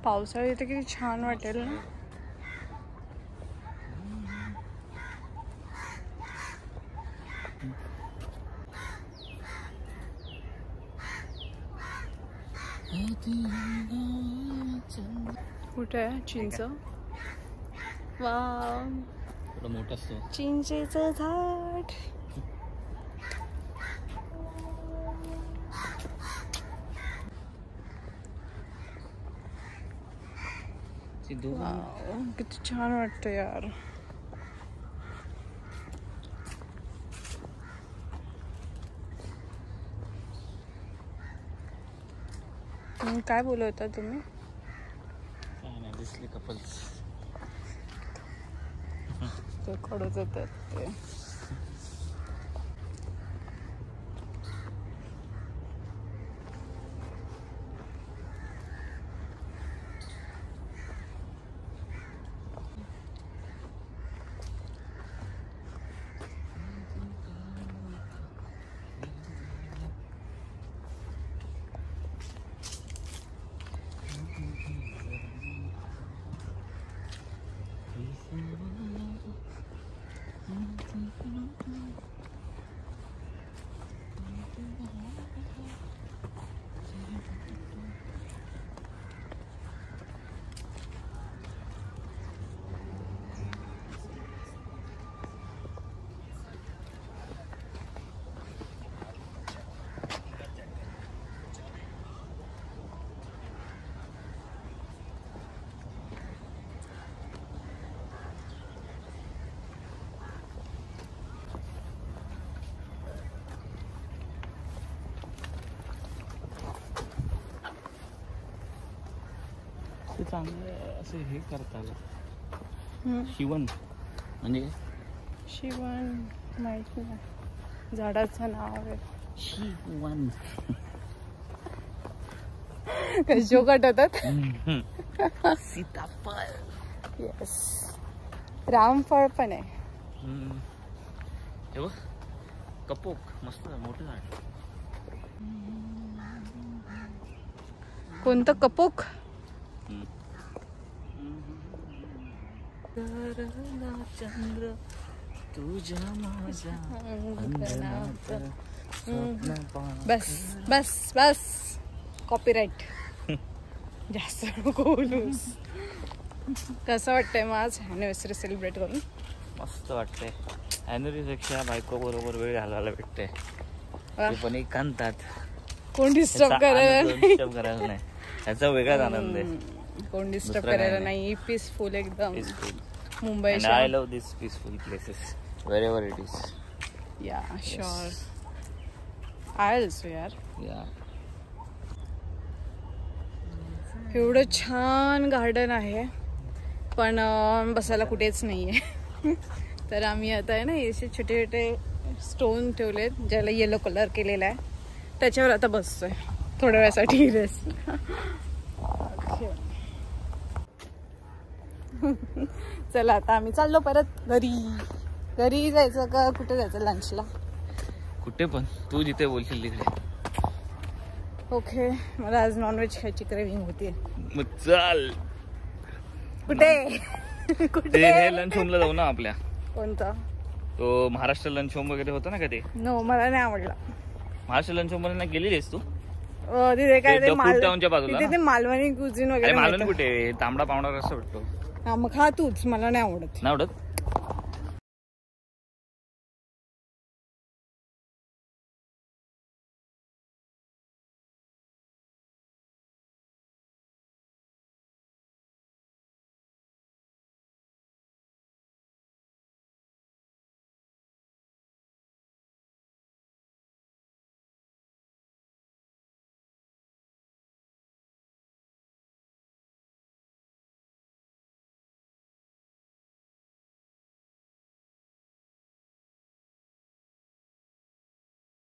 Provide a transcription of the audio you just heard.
पावसाळी इथे किती छान वाटेल ना. कुठे आहे चिंच? वाव, थोडं मोठं असतो चिंचेचं झाड. वाव, किती छान वाटतं यार. काय बोलत होता तुम्ही? दिसले कपल्स ते कडत होतात ते. चांगलं असं हे करता आलं. शिवण म्हणजे शिवण माहित नाही, झाडाचं नाव आहे शिवण. कशो होतात. सीताफळ. येस, रामफळ पण आहे. हे बघ, कपोक मस्त मोठं झाड. कोणतं कपोक? चंद्र तुझ्या माझ्या बस बस बस, कॉपीराईट. जास्त नको बोलूस. कसं वाटतंय मग आज अॅनिव्हर्सरी सेलिब्रेट करून? मस्त वाटतंय. अॅनिव्हर्सरीपेक्षा बायको बरोबर वेळ घालवायला भेटते. ते पण एकांतात, कोण डिस्टर्ब करायला नाही, त्याचा वेगळाच आनंद आहे. कोण डिस्टर्ब करायला नाही. पीसफुल एकदम. Mumbai. I love this peaceful places wherever it is. Yeah, sure. I also यार. एवढं छान गार्डन आहे पण बसायला कुठेच नाहीये. तर आम्ही आता आहे ना असे छोटे छोटे स्टोन ठेवलेत ज्याला येलो कलर केलेला आहे, त्याच्यावर आता बसतोय थोड्या वेळासाठी रेस्ट. चला आता आम्ही चाललो परत घरी. घरी जायचं का कुठे जायचं लंचला? कुठे पण, तू जिथे बोलशील तिकडे. ओके, मला आज नॉनव्हेज खायची क्रेविंग होती. मग चल. कुठे? कुठे? हे लंच होमला जाऊ ना आपल्या. कोणता? तो महाराष्ट्र लंच होम वगैरे होता ना का ते? नो, मला नाही आवडला. महाराष्ट्र लंच होम मध्ये नाही गेलेलीस तू? तिथे काय ते बाजूला तिथे मालवणी कुझिन वगैरे. मालवणी कुठे? तांबडा पावडा रस्सा भेटतो. हा, मग खा तूच, मला नाही आवडत. नाही आवडत?